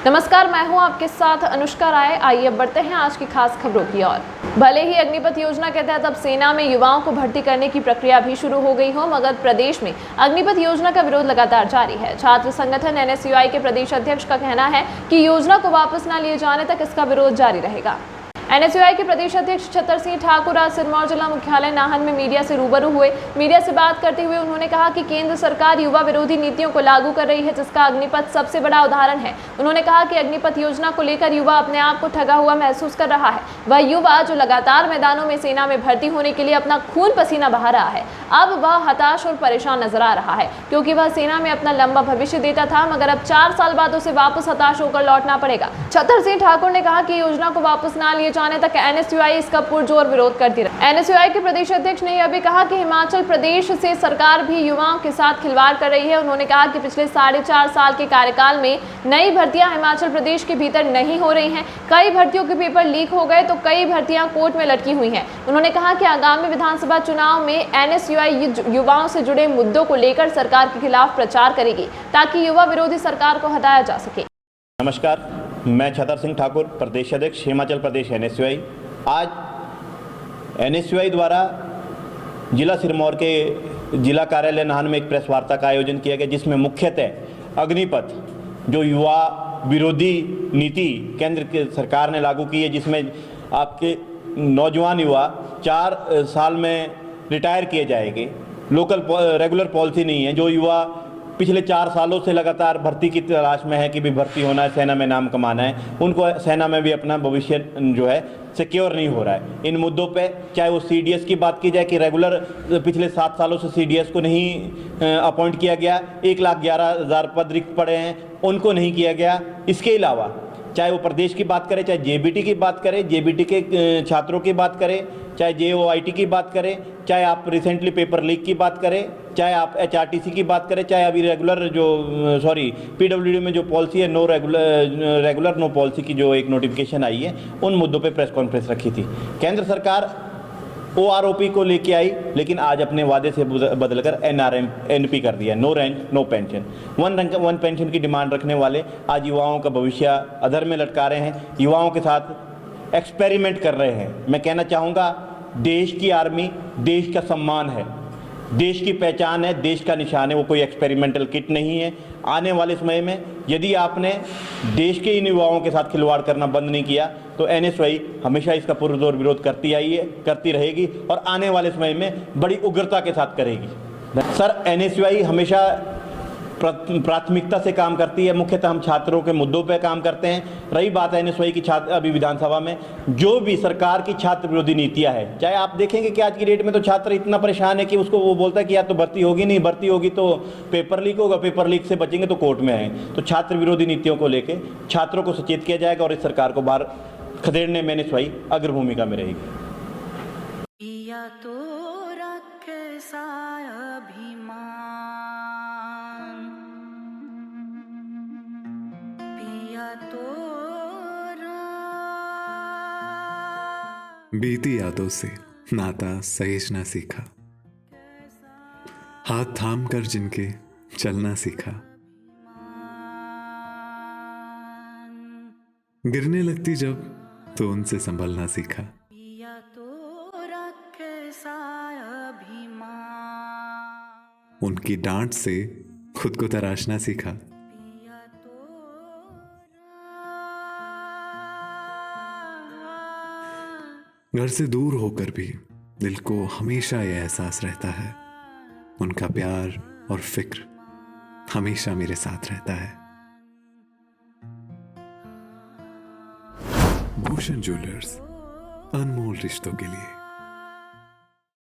नमस्कार, मैं हूं आपके साथ अनुष्का राय। आइए अब बढ़ते हैं आज की खास खबरों की ओर। भले ही अग्निपथ योजना के तहत अब सेना में युवाओं को भर्ती करने की प्रक्रिया भी शुरू हो गई हो, मगर प्रदेश में अग्निपथ योजना का विरोध लगातार जारी है। छात्र संगठन एनएसयूआई के प्रदेश अध्यक्ष का कहना है कि योजना को वापस न लिए जाने तक इसका विरोध जारी रहेगा। एनएसयूआई के प्रदेश अध्यक्ष छतर सिंह ठाकुर आज सिरमौर जिला मुख्यालय नाहन में मीडिया से रूबरू हुए। मीडिया से बात करते हुए उन्होंने कहा कि केंद्र सरकार युवा विरोधी नीतियों को लागू कर रही है, जिसका अग्निपथ सबसे बड़ा उदाहरण है। उन्होंने कहा कि अग्निपथ योजना को लेकर युवा अपने आप को ठगा हुआ महसूस कर रहा है। वह युवा जो लगातार मैदानों में सेना में भर्ती होने के लिए अपना खून पसीना बहा रहा है, अब वह हताश और परेशान नजर आ रहा है, क्योंकि वह सेना में अपना लंबा भविष्य देता था, मगर अब 4 साल बाद उसे वापस हताश होकर लौटना पड़ेगा। छतर सिंह ठाकुर ने कहा कि योजना को वापस न लिए जाने तक एनएसयूआई इसका पुरजोर विरोध करती रही। एनएसयूआई के प्रदेश अध्यक्ष ने यह भी कहा कि हिमाचल प्रदेश से सरकार भी युवाओं के साथ खिलवाड़ कर रही है। उन्होंने कहा कि पिछले 4.5 साल के कार्यकाल में नई भर्तियां हिमाचल प्रदेश के भीतर नहीं हो रही हैं। कई भर्तियों के पेपर लीक हो गए तो कई भर्तियां कोर्ट में लटकी हुई हैं। उन्होंने कहा कि आगामी विधानसभा चुनाव में एनएसयूआई युवाओं से जुड़े मुद्दों को लेकर सरकार के खिलाफ प्रचार करेगी, ताकि युवा विरोधी सरकार को हटाया जा सके। नमस्कार, मैं छतर सिंह ठाकुर, प्रदेश अध्यक्ष हिमाचल प्रदेश एनएसयूआई। आज एनएसयूआई द्वारा जिला सिरमौर के जिला कार्यालय नाहन में एक प्रेस वार्ता का आयोजन किया गया, जिसमें मुख्यतः अग्निपथ जो युवा विरोधी नीति केंद्र की सरकार ने लागू की है, जिसमें आपके नौजवान युवा 4 साल में रिटायर किए जाएंगे। रेगुलर पॉलिसी नहीं है। जो युवा पिछले 4 सालों से लगातार भर्ती की तलाश में है कि भी भर्ती होना है, सेना में नाम कमाना है, उनको सेना में भी अपना भविष्य जो है सिक्योर नहीं हो रहा है। इन मुद्दों पे चाहे वो सीडीएस की बात की जाए कि रेगुलर पिछले 7 सालों से सीडीएस को नहीं अपॉइंट किया गया, 1,11,000 पद रिक्त पड़े हैं, उनको नहीं किया गया। इसके अलावा चाहे वो प्रदेश की बात करें, चाहे जेबीटी की बात करें, जेबीटी के छात्रों की बात करें, चाहे जेओआईटी की बात करें, चाहे आप रिसेंटली पेपर लीक की बात करें, चाहे आप एचआरटीसी की बात करें, चाहे अभी पीडब्ल्यूडी में जो पॉलिसी है रेगुलर नो पॉलिसी की जो एक नोटिफिकेशन आई है, उन मुद्दों पे प्रेस कॉन्फ्रेंस रखी थी। केंद्र सरकार ओआरओपी को लेके आई, लेकिन आज अपने वादे से बदलकर एनपी कर दिया, no rent no pension. One pension की डिमांड रखने वाले आज युवाओं का भविष्य अधर में लटका रहे हैं, युवाओं के साथ एक्सपेरिमेंट कर रहे हैं। मैं कहना चाहूँगा, देश की आर्मी देश का सम्मान है, देश की पहचान है, देश का निशान है, वो कोई एक्सपेरिमेंटल किट नहीं है। आने वाले समय में यदि आपने देश के इन युवाओं के साथ खिलवाड़ करना बंद नहीं किया तो एनएसयूआई हमेशा इसका पुरजोर विरोध करती आई है, करती रहेगी और आने वाले समय में बड़ी उग्रता के साथ करेगी। सर, एनएसयूआई हमेशा प्राथमिकता से काम करती है। मुख्यतः हम छात्रों के मुद्दों पर काम करते हैं। रही बात एनएसयूआई की अभी विधानसभा में जो भी सरकार की छात्र विरोधी नीतियां है, चाहे आप देखेंगे कि आज की डेट में तो छात्र इतना परेशान है कि उसको वो बोलता है कि या तो भर्ती होगी, नहीं भर्ती होगी तो पेपर लीक होगा, पेपर लीक से बचेंगे तो कोर्ट में आए। तो छात्र विरोधी नीतियों को लेकर छात्रों को सचेत किया जाएगा और इस सरकार को बाहर खदेड़ने में एनएसयूआई अग्र भूमिका में रहेगी। बीती यादों से नाता सहेजना सीखा, हाथ थाम कर जिनके चलना सीखा, गिरने लगती जब तो उनसे संभलना सीखा। उनकी डांट से खुद को तराशना सीखा। घर से दूर होकर भी दिल को हमेशा यह एहसास रहता है, उनका प्यार और फिक्र हमेशा मेरे साथ रहता है। भूषण ज्वेलर्स, अनमोल रिश्तों के लिए।